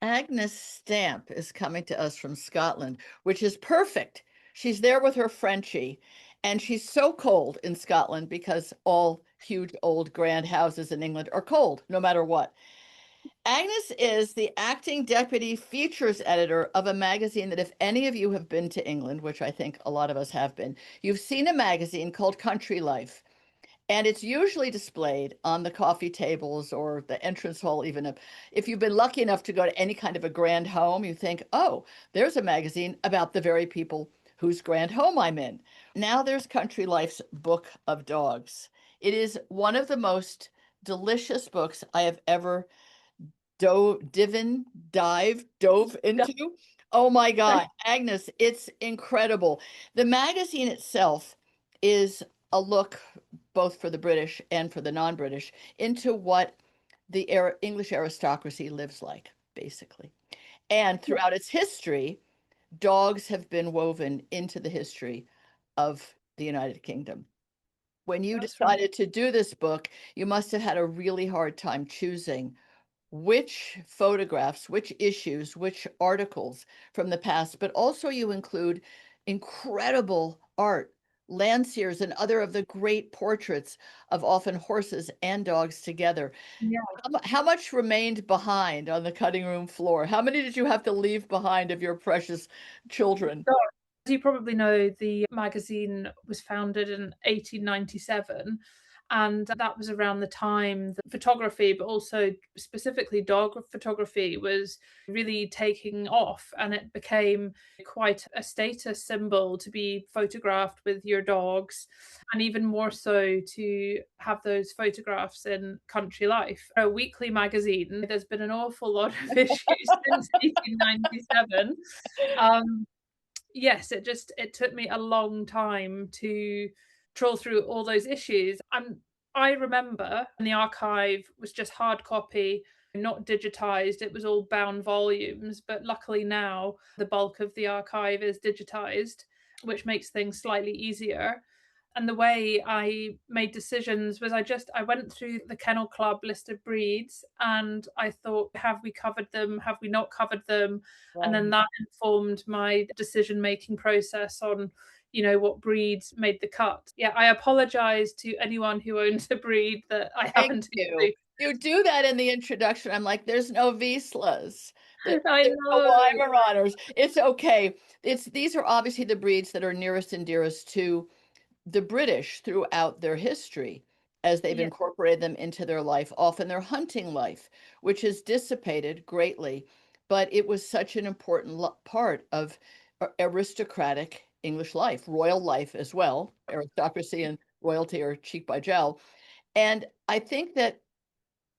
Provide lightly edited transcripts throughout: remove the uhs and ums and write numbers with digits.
Agnes Stamp is coming to us from Scotland, which is perfect. She's there with her Frenchie, and she's so cold in Scotland because all huge old grand houses in England are cold no matter what. Agnes is the acting deputy features editor of a magazine that, if any of you have been to England, which I think a lot of us have been, you've seen a magazine called Country Life. And it's usually displayed on the coffee tables or the entrance hall, even if you've been lucky enough to go to any kind of a grand home, you think, oh, there's a magazine about the very people whose grand home I'm in. Now there's Country Life's Book of Dogs. It is one of the most delicious books I have ever dove into. Oh my God, Agnes, it's incredible. The magazine itself is a look, both for the British and for the non-British, into what the English aristocracy lives like, basically. And throughout its history, dogs have been woven into the history of the United Kingdom. When you That's right. decided to do this book, you must have had a really hard time choosing which photographs, which issues, which articles from the past, but also you include incredible art, Landseers and other of the great portraits of often horses and dogs together. Yeah. How much remained behind on the cutting room floor? How many did you have to leave behind of your precious children? So, as you probably know, the magazine was founded in 1897, and that was around the time that photography, but also specifically dog photography, was really taking off, and it became quite a status symbol to be photographed with your dogs, and even more so to have those photographs in Country Life, a weekly magazine. There's been an awful lot of issues since 1897. Um, Yes, it took me a long time to trawl through all those issues. I remember when the archive was just hard copy, not digitized, it was all bound volumes, but luckily now the bulk of the archive is digitized, which makes things slightly easier. And the way I made decisions was I went through the Kennel Club list of breeds and I thought, have we covered them? Have we not covered them? And then Right. that informed my decision making process on, what breeds made the cut. Yeah, I apologize to anyone who owns a breed that I Thank haven't you. included. You do that in the introduction. I'm like, there's no Vizslas. I There's no know. Weimaraners. It's okay. These are obviously the breeds that are nearest and dearest to the British throughout their history as they've Yeah. incorporated them into their life, often their hunting life, which has dissipated greatly. But it was such an important part of aristocratic English life, royal life as well. Aristocracy and royalty are cheek by jowl. And I think that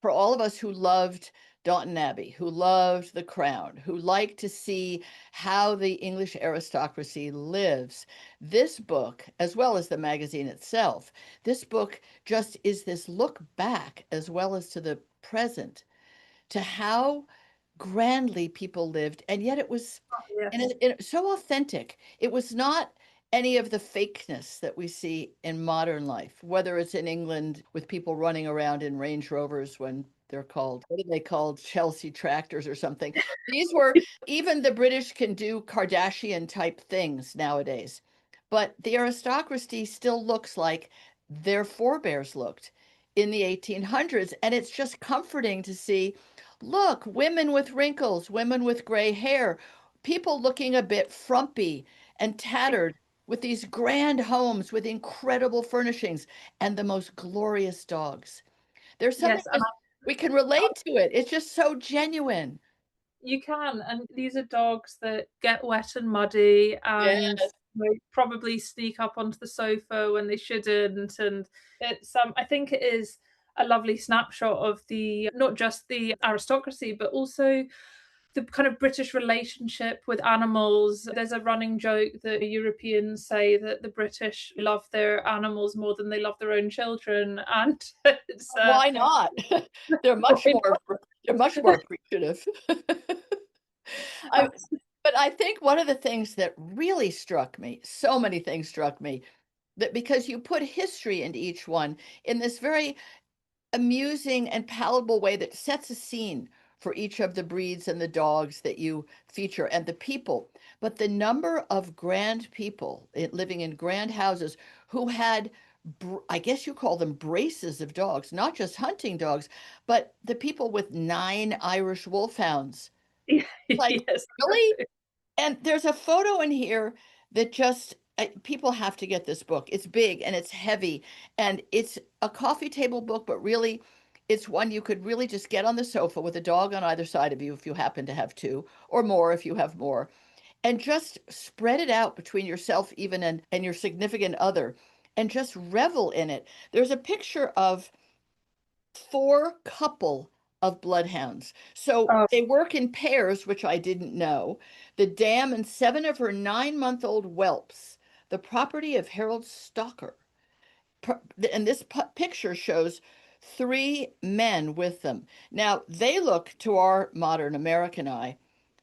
for all of us who loved Downton Abbey, who loved The Crown, who like to see how the English aristocracy lives, this book, as well as the magazine itself, this book just is this look back as well as to the present to how grandly people lived. And yet it was Yes. so authentic. It was not any of the fakeness that we see in modern life, whether it's in England with people running around in Range Rovers when they're called, what are they called? Chelsea tractors or something. These were, even the British can do Kardashian type things nowadays, but the aristocracy still looks like their forebears looked in the 1800s. And it's just comforting to see, look, women with wrinkles, women with gray hair, people looking a bit frumpy and tattered with these grand homes with incredible furnishings and the most glorious dogs. There's something Yes, and we can relate to it. It's just so genuine. you can, and these are dogs that get wet and muddy and Yes. probably sneak up onto the sofa when they shouldn't. And it's I think it is a lovely snapshot of the not just the aristocracy, but also the kind of British relationship with animals. There's a running joke that Europeans say that the British love their animals more than they love their own children, and it's Why not? They're much why more they're much more appreciative. I, not? but I think one of the things that really struck me, so many things struck me, that because you put history into each one in this very amusing and palatable way that sets a scene for each of the breeds and the dogs that you feature and the people. But the number of grand people living in grand houses who had, I guess you call them braces of dogs, not just hunting dogs, but the people with 9 Irish wolfhounds. Like, Yes. really? And there's a photo in here that just people have to get this book. It's big and it's heavy and it's a coffee table book, but really it's one you could really just get on the sofa with a dog on either side of you if you happen to have two, or more if you have more, and just spread it out between yourself even and your significant other and just revel in it. There's a picture of 4 couple of bloodhounds. So Oh, they work in pairs, which I didn't know. The dam and 7 of her 9-month-old whelps, the property of Harold Stalker. And this picture shows 3 men with them. Now, they look to our modern American eye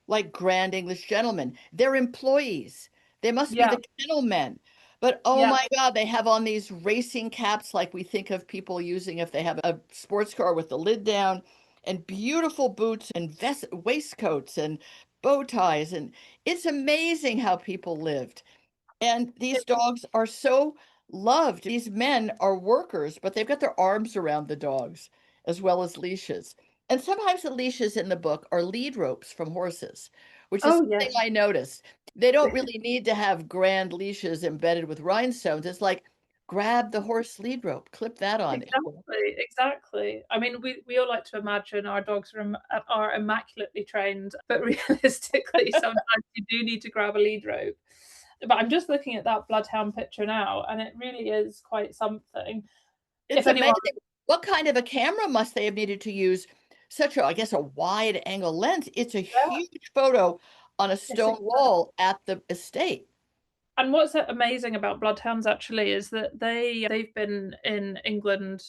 like grand English gentlemen. They're employees. They must be yeah, the kennel men. But oh yeah. my God, they have on these racing caps like we think of people using if they have a sports car with the lid down, and beautiful boots and waistcoats and bow ties. And it's amazing how people lived. And these dogs are so loved. These men are workers, but they've got their arms around the dogs as well as leashes. And sometimes the leashes in the book are lead ropes from horses, which is Oh, something yes. I noticed. They don't really need to have grand leashes embedded with rhinestones. It's like grab the horse lead rope, clip that on. Exactly, exactly. I mean, we all like to imagine our dogs are immaculately trained, but realistically, sometimes you do need to grab a lead rope. But I'm just looking at that bloodhound picture now, and it really is quite something. It's If anyone, amazing. What kind of a camera must they have needed to use? Such a, I guess, a wide angle lens. It's a yeah, huge photo on a it's stone wall at the estate. and what's amazing about bloodhounds actually is that they've been in England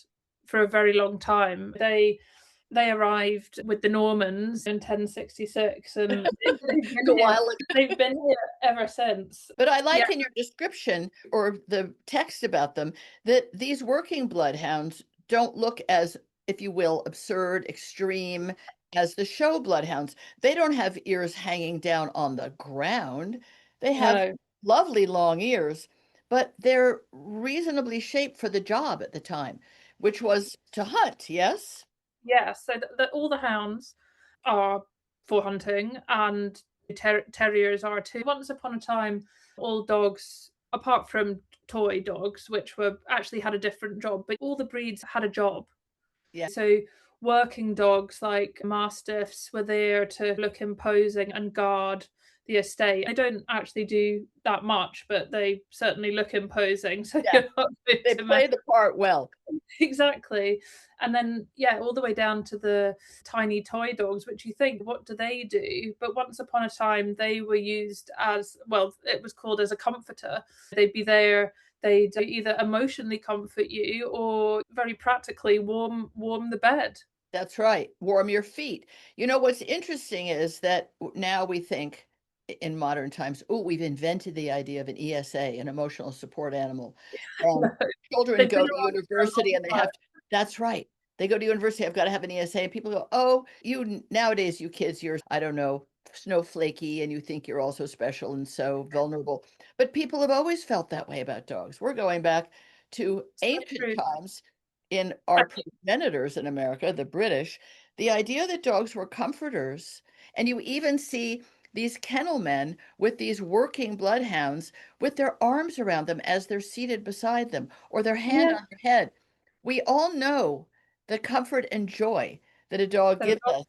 for a very long time. They arrived with the Normans in 1066, and they've been A here. while ago. They've been here ever since. But I Yeah, like in your description or the text about them that these working bloodhounds don't look as, if you will, absurd, extreme as the show bloodhounds. They don't have ears hanging down on the ground. They have no, lovely long ears, but they're reasonably shaped for the job at the time, which was to hunt, yes? yeah. So all the hounds are for hunting, and terriers are too. Once upon a time, all dogs, apart from toy dogs, which were actually had a different job, but all the breeds had a job. Yeah. So working dogs like mastiffs were there to look imposing and guard the estate. They don't actually do that much, but they certainly look imposing. So Yeah. you're not going They to play the part well. exactly. And then, yeah, all the way down to the tiny toy dogs, which you think, what do they do? But once upon a time, they were used as, well, it was called as a comforter. They'd be there, they'd either emotionally comfort you or very practically warm the bed. That's right. Warm your feet. You know, what's interesting is that now we think in modern times, oh, we've invented the idea of an ESA, an emotional support animal. And children They've been go to around for a university and they long have to, that's right. They go to university, I've got to have an ESA. And people go, oh, nowadays, you kids, you're, I don't know, snowflakey and you think you're also special and so vulnerable. But people have always felt that way about dogs. We're going back to so ancient true. times in our progenitors in America, the British, the idea that dogs were comforters. And you even see these kennel men with these working bloodhounds with their arms around them as they're seated beside them or their hand Yeah, on their head. We all know the comfort and joy that a dog that gives us.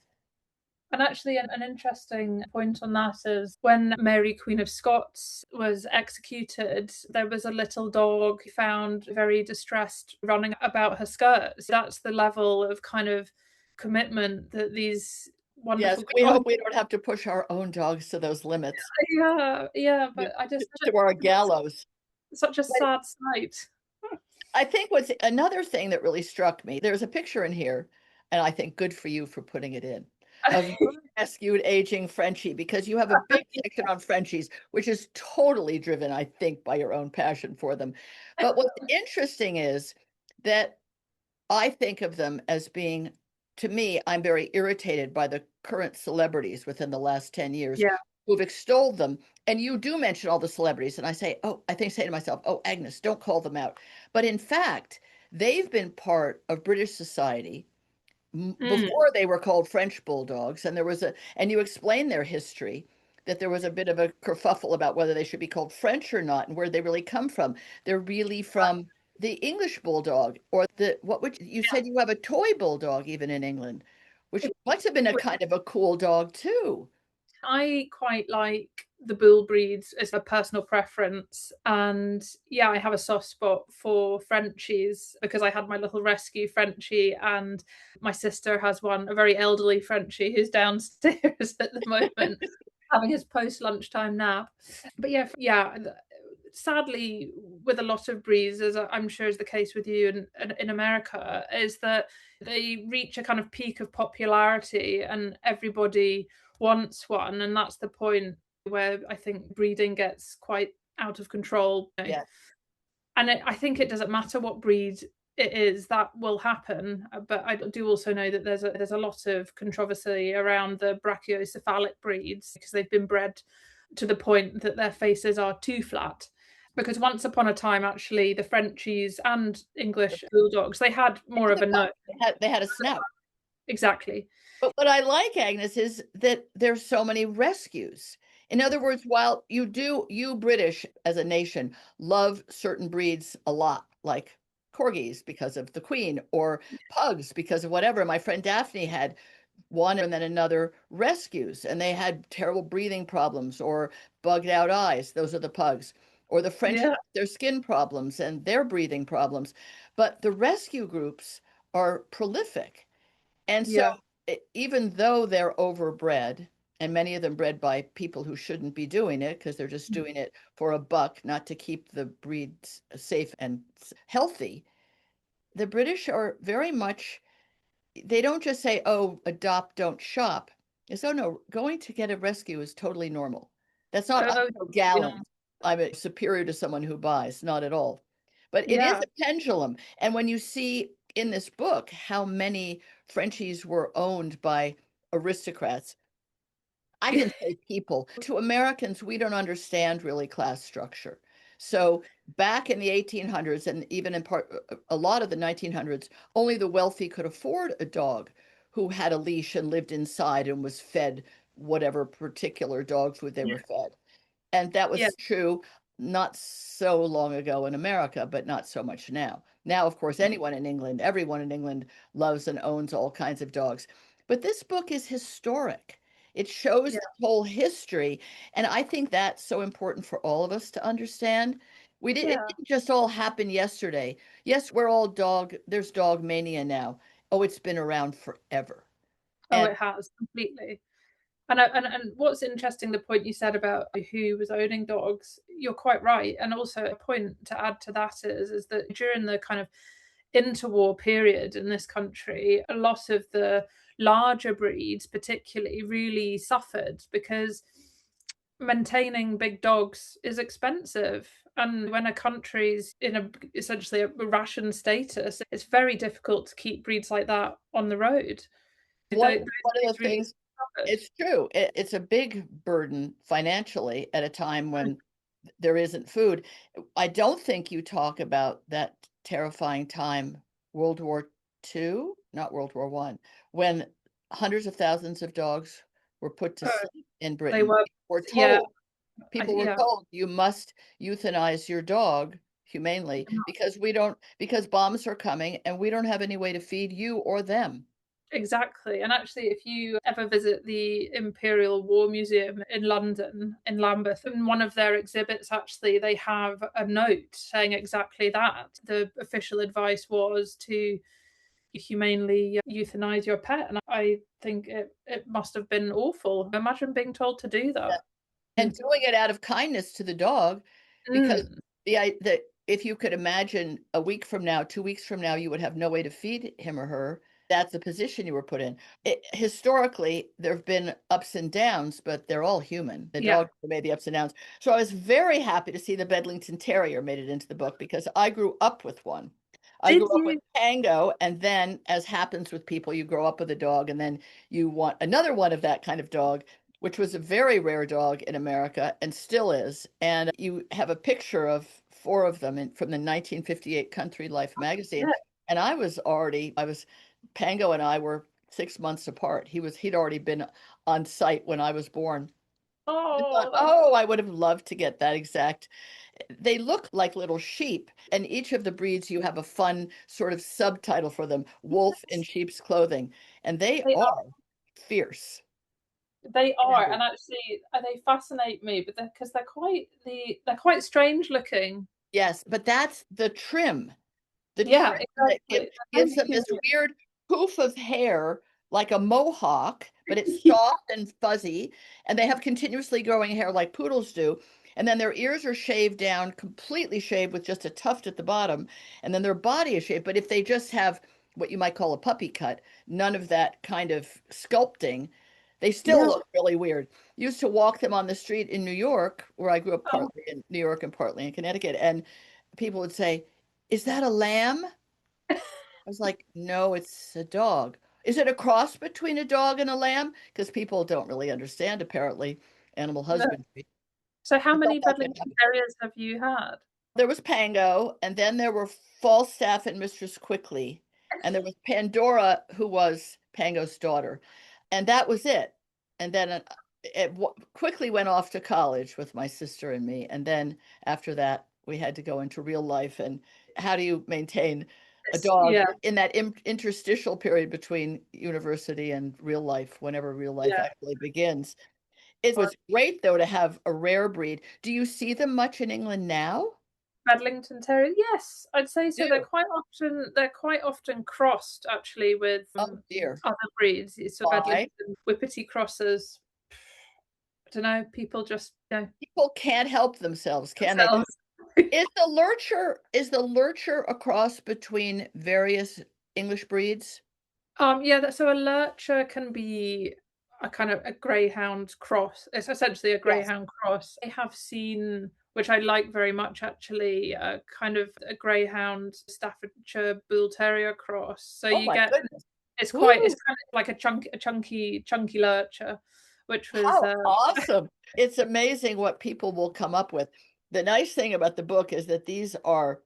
and actually, an interesting point on that is when Mary, Queen of Scots, was executed, there was a little dog found very distressed running about her skirts. That's the level of kind of commitment that these Yes, wonderful we dogs. hope we don't have to push our own dogs to those limits, Yeah, yeah, to but I just to our gallows. such a sad sight. I think what's another thing that really struck me, there's a picture in here, and I think good for you for putting it in, of your rescued aging Frenchie, because you have a big section on Frenchies, which is totally driven, I think, by your own passion for them. But what's interesting is that I think of them as being, to me, I'm very irritated by the current celebrities within the last 10 years Yeah. who've extolled them. And you do mention all the celebrities. And I say, oh, say to myself, oh, Agnes, don't call them out. But in fact, they've been part of British society Mm. before they were called French bulldogs. And and you explain their history, that there was a bit of a kerfuffle about whether they should be called French or not and where they really come from. They're really from the English bulldog, or what would you Yeah. said you have a toy bulldog even in England, which It- must have been a w- kind of a cool dog too. I quite like the bull breeds as a personal preference. And yeah, I have a soft spot for Frenchies because I had my little rescue Frenchie, and my sister has one, a very elderly Frenchie who's downstairs at the moment having his post lunchtime nap. But yeah, yeah, sadly, with a lot of breeds, as I'm sure is the case with you in America, is that they reach a kind of peak of popularity and everybody wants one. And that's the point where I think breeding gets quite out of control. Yeah. And I think it doesn't matter what breed it is, that will happen. But I do also know that there's a lot of controversy around the brachiocephalic breeds because they've been bred to the point that their faces are too flat. Because once upon a time, actually, the Frenchies and English bulldogs, they had more of a nose. They had a snout. Exactly. But what I like, Agnes, is that there's so many rescues. In other words, while you British as a nation love certain breeds a lot, like corgis because of the Queen, or pugs because of whatever. My friend Daphne had one and then another rescues, and they had terrible breathing problems or bugged out eyes. Those are the pugs. Or the French have Yeah. their skin problems and their breathing problems. But the rescue groups are prolific. And so, Yeah. even though they're overbred, and many of them bred by people who shouldn't be doing it because they're just doing it for a buck, not to keep the breeds safe and healthy, the British are very much, they don't just say, oh, adopt, don't shop. It's, oh, no, going to get a rescue is totally normal. That's not, Oh, I'm no you know, gallant. I'm superior to someone who buys, not at all. But it is yeah. a pendulum. And when you see in this book how many Frenchies were owned by aristocrats, I can say people. To Americans, we don't understand really class structure. So back in the 1800s, and even in part a lot of the 1900s, only the wealthy could afford a dog who had a leash and lived inside and was fed whatever particular dog food they Yeah. were fed. And that Yeah. was true not so long ago in America, but not so much now. Now, of course, everyone in England loves and owns all kinds of dogs. But this book is historic. It shows Yeah. the whole history. And I think that's so important for all of us to understand. It Yeah. didn't just all happen yesterday. Yes, there's dog mania now. Oh, it's been around forever. Oh, And it has completely. And what's interesting, the point you said about who was owning dogs, you're quite right. And also a point to add to that is that during the kind of interwar period in this country, a lot of the larger breeds particularly really suffered because maintaining big dogs is expensive. And when a country's in essentially a ration status, it's very difficult to keep breeds like that on the road. one, Those one of breeds the really things suffered. it's true. It's a big burden financially at a time when there isn't food. I don't think you talk about that terrifying time, World War II, not World War One, when hundreds of thousands of dogs were put to Uh, sleep in they Britain. were, Were yeah, told, people were yeah, told you must euthanize your dog humanely because bombs are coming and we don't have any way to feed you or them. exactly. And actually, if you ever visit the Imperial War Museum in London, in Lambeth, in one of their exhibits, actually, they have a note saying exactly that. The official advice was to humanely euthanize your pet. And I think it must have been awful. Imagine being told to do that. And doing it out of kindness to the dog, because Mm, the if you could imagine a week from now, 2 weeks from now, you would have no way to feed him or her. That's the position you were put in. Historically, there have been ups and downs, but they're all human. The yeah. dog made the ups and downs. So I was very happy to see the Bedlington Terrier made it into the book because I grew up with one. I Did grew up with you? Tango, and then, as happens with people, you grow up with a dog, and then you want another one of that kind of dog, which was a very rare dog in America and still is. And you have a picture of four of them from the 1958 Country Life magazine. Yeah. And Pango and I were 6 months apart. He'd already been on site when I was born. I thought, Oh, that's oh, I would have loved to get that exact. They look like little sheep, and each of the breeds you have a fun sort of subtitle for them, Wolf in yes. Sheep's Clothing, and they They are fierce. They Can are, be. and actually, they fascinate me, but because they're quite strange looking. Yes, but that's the trim. The Yeah, trim that exactly. They're gives very them this peculiar. weird poof of hair, like a mohawk, but it's Yeah. soft and fuzzy, and they have continuously growing hair like poodles do. And then their ears are shaved down, completely shaved with just a tuft at the bottom, and then their body is shaved. But if they just have what you might call a puppy cut, none of that kind of sculpting, they still Yeah. look really weird. Used to walk them on the street in New York, where I grew up Oh, partly in New York and partly in Connecticut, and people would say, "Is that a lamb?" I was like, no, it's a dog. Is it a cross between a dog and a lamb? Because people don't really understand, apparently, animal no. husbandry. So how I thought many that could Bedlington happen. Terriers have you had? There was Pango, and then there were Falstaff and Mistress Quickly, and there was Pandora, who was Pango's daughter, and that was it. And then quickly went off to college with my sister and me, and then after that, we had to go into real life. And how do you maintain a dog Yeah, in that interstitial period between university and real life, whenever real life yeah. actually begins? It was great, though, to have a rare breed. Do you see them much in England now? Bedlington Terrier, yes, I'd say so. Do. They're quite often crossed actually with Oh dear. other breeds. So Why? Bedlington Whippety crosses. I don't know. People just People can't help themselves, can they? themselves. Is the lurcher a cross between various English breeds? Yeah, so a lurcher can be a kind of a greyhound cross. It's essentially a Yes. greyhound cross. I have seen, which I like very much actually, kind of a greyhound Staffordshire Bull Terrier cross. So Oh you my get goodness. it's Woo! kind of like chunky lurcher, which was How awesome. It's amazing what people will come up with. The nice thing about the book is that these are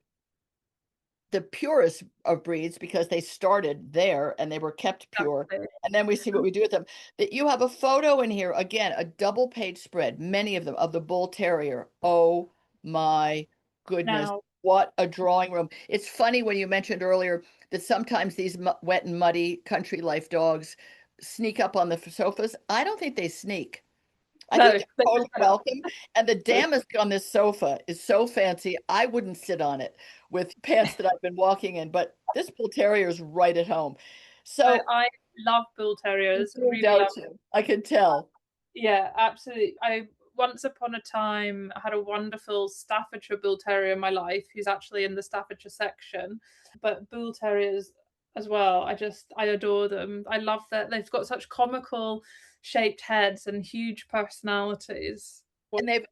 the purest of breeds because they started there and they were kept pure. exactly. And then we see what we do with them. That you have a photo in here, again, a double page spread, many of them, of the bull terrier. Oh my goodness. Now, What a drawing room. It's funny when you mentioned earlier that sometimes these wet and muddy country life dogs sneak up on the sofas. I don't think they sneak. I no, think they're totally welcome. And the damask on this sofa is so fancy. I wouldn't sit on it with pants that I've been walking in, but this bull terrier is right at home. So I love Bull you Terriers, do, really love. don't you? I can tell. Yeah, absolutely. I once upon a time had a wonderful Staffordshire Bull Terrier in my life who's actually in the Staffordshire section. But Bull Terriers as well, I adore them. I love that they've got such comical shaped heads and huge personalities.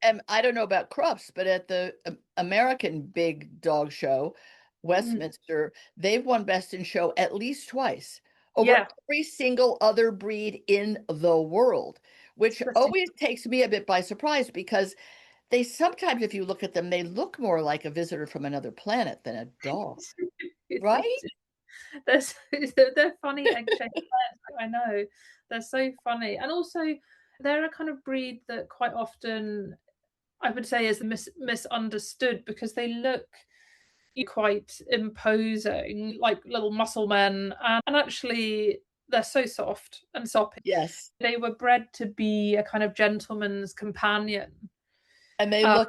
And I don't know about Crufts, but at the American big dog show, Mm, Westminster, they've won Best in Show at least twice over yeah, every single other breed in the world, which interesting. always takes me a bit by surprise because they sometimes, if you look at them, they look more like a visitor from another planet than a dog, right? They're, so, they're funny egg-shaped birds. I know they're so funny, and also they're a kind of breed that quite often I would say is misunderstood because they look quite imposing, like little muscle men, and actually they're so soft and soppy. Yes. They were bred to be a kind of gentleman's companion. And Uh,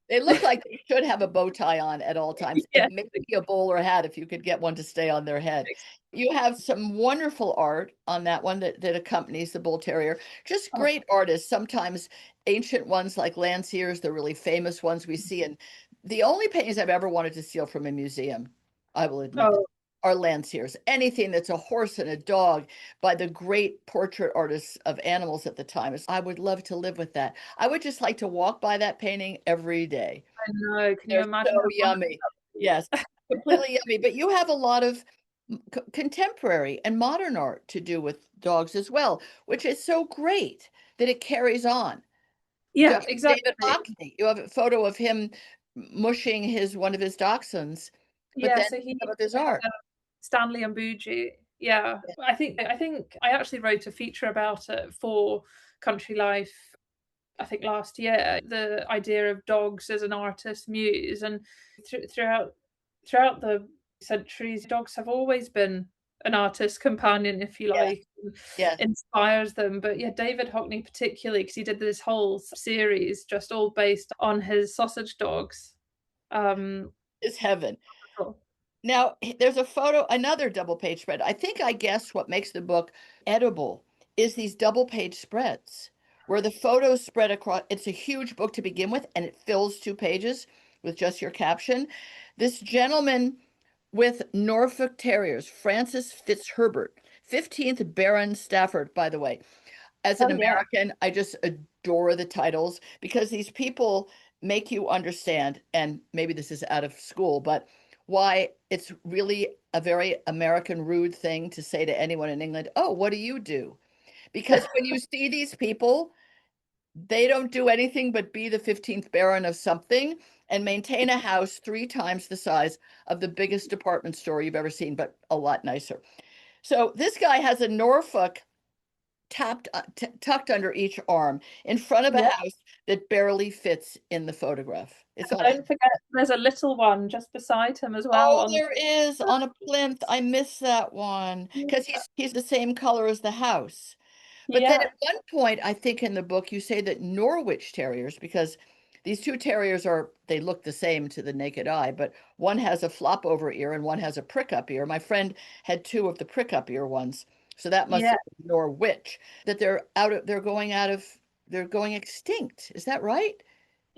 they look like they should have a bow tie on at all times, and yeah, maybe a bowler hat if you could get one to stay on their head. You have some wonderful art on that one that accompanies the bull terrier. Just oh, great artists. Sometimes ancient ones like Landseers, the really famous ones we see. And the only paintings I've ever wanted to steal from a museum, I will admit that, oh, are Landseers. Anything that's a horse and a dog by the great portrait artists of animals at the time. I would love to live with that. I would just like to walk by that painting every day. I know. Can you They're imagine so how wonderful yummy. that would be? Yes. completely yummy. But you have a lot of contemporary and modern art to do with dogs as well, which is so great that it carries on. Yeah, David exactly. Hockney, you have a photo of him mushing one of his dachshunds, but Yeah, then so he some of his art. Stanley and Bougie. Yeah, I think I actually wrote a feature about it for Country Life. I think last year, the idea of dogs as an artist muse, and throughout the centuries, dogs have always been an artist companion, if you Yes, like, and yes, inspires them. But yeah, David Hockney particularly, because he did this whole series just all based on his sausage dogs. Um, it's heaven. cool. Now, there's a photo, another double page spread. I think I guess what makes the book edible is these double page spreads where the photos spread across. It's a huge book to begin with, and it fills 2 pages with just your caption. This gentleman with Norfolk Terriers, Francis Fitzherbert, 15th Baron Stafford, by the way. As an Oh yeah, American, I just adore the titles because these people make you understand, and maybe this is out of school, but why it's really a very American rude thing to say to anyone in England, oh, what do you do? Because when you see these people, they don't do anything but be the 15th Baron of something and maintain a house 3 times the size of the biggest department store you've ever seen, but a lot nicer. So this guy has a Norfolk tucked under each arm in front of a yeah. house that barely fits in the photograph. It's on a, Don't forget, there's a little one just beside him as well oh, on. there is on a plinth. I missed that one because he's the same color as the house. But then Yeah, at one point, I think in the book, you say that Norwich Terriers, because these 2 terriers they look the same to the naked eye, but one has a flop over ear and one has a prick up ear. My friend had 2 of the prick up ear ones. So that must yeah. have been Norwich, that they're going extinct. Is that right?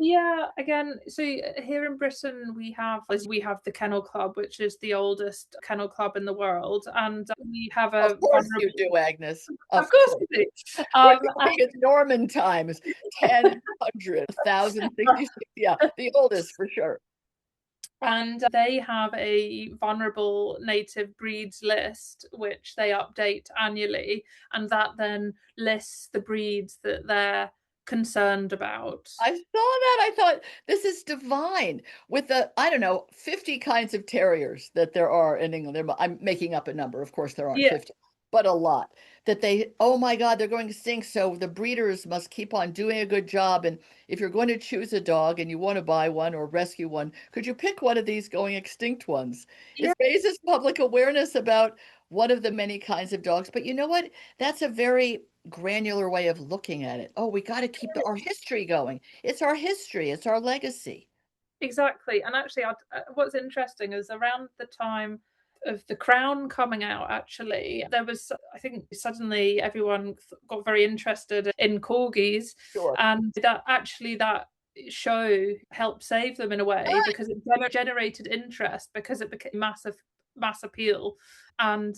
Yeah, again, so here in Britain we have the Kennel Club, which is the oldest kennel club in the world, and we have Of a course you vulnerable. do, Agnes. Of Of course course. we do. We're And talking it's Norman times, 1000, 1066. Yeah, the oldest for sure. and they have a vulnerable native breeds list, which they update annually, and that then lists the breeds that they're concerned about. I saw that. I thought this is divine with the, I don't know, 50 kinds of terriers that there are in England. I'm making up a number. Of course, there aren't Yeah, 50, but a lot that oh my God, they're going extinct. So the breeders must keep on doing a good job. And if you're going to choose a dog and you want to buy one or rescue one, could you pick one of these going extinct ones? yeah, It raises public awareness about one of the many kinds of dogs. But you know what? That's a very granular way of looking at it. Oh, we got to keep our history going. It's our history, it's our legacy. exactly. And actually, what's interesting is around the time of The Crown coming out, actually, there was, I think, suddenly everyone got very interested in corgis, Sure. and that show helped save them in a way Ah, because it generated interest because it became mass appeal, and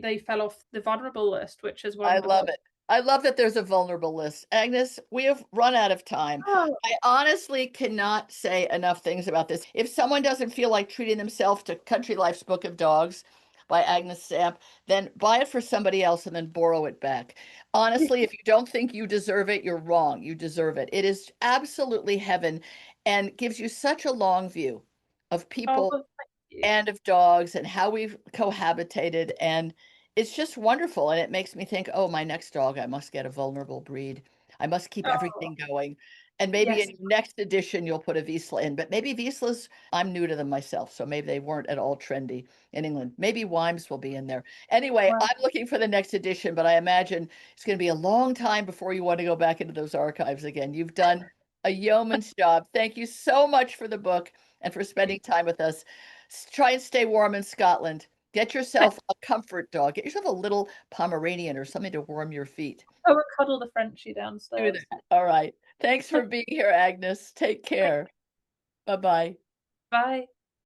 they fell off the vulnerable list, which is I one of the. love it. I love that there's a vulnerable list. Agnes, we have run out of time. Oh, I honestly cannot say enough things about this. If someone doesn't feel like treating themselves to Country Life's Book of Dogs by Agnes Stamp, then buy it for somebody else and then borrow it back. Honestly, if you don't think you deserve it, you're wrong. You deserve it. It is absolutely heaven and gives you such a long view of oh, people well, thank you. and of dogs and how we've cohabitated. And it's just wonderful. And it makes me think, oh, my next dog, I must get a vulnerable breed. I must keep Oh, everything going. And maybe in yes. your next edition, you'll put a Vizsla in. But maybe Vizslas, I'm new to them myself. So maybe they weren't at all trendy in England. Maybe Wimes will be in there. Anyway, Well, I'm looking for the next edition, but I imagine it's going to be a long time before you want to go back into those archives again. You've done a yeoman's job. Thank you so much for the book and for spending time with us. Try and stay warm in Scotland. Get yourself a comfort dog. Get yourself a little Pomeranian or something to warm your feet. go and cuddle the Frenchie Do downstairs. that. All right. Thanks for being here, Agnes. Take care. Bye bye. Bye.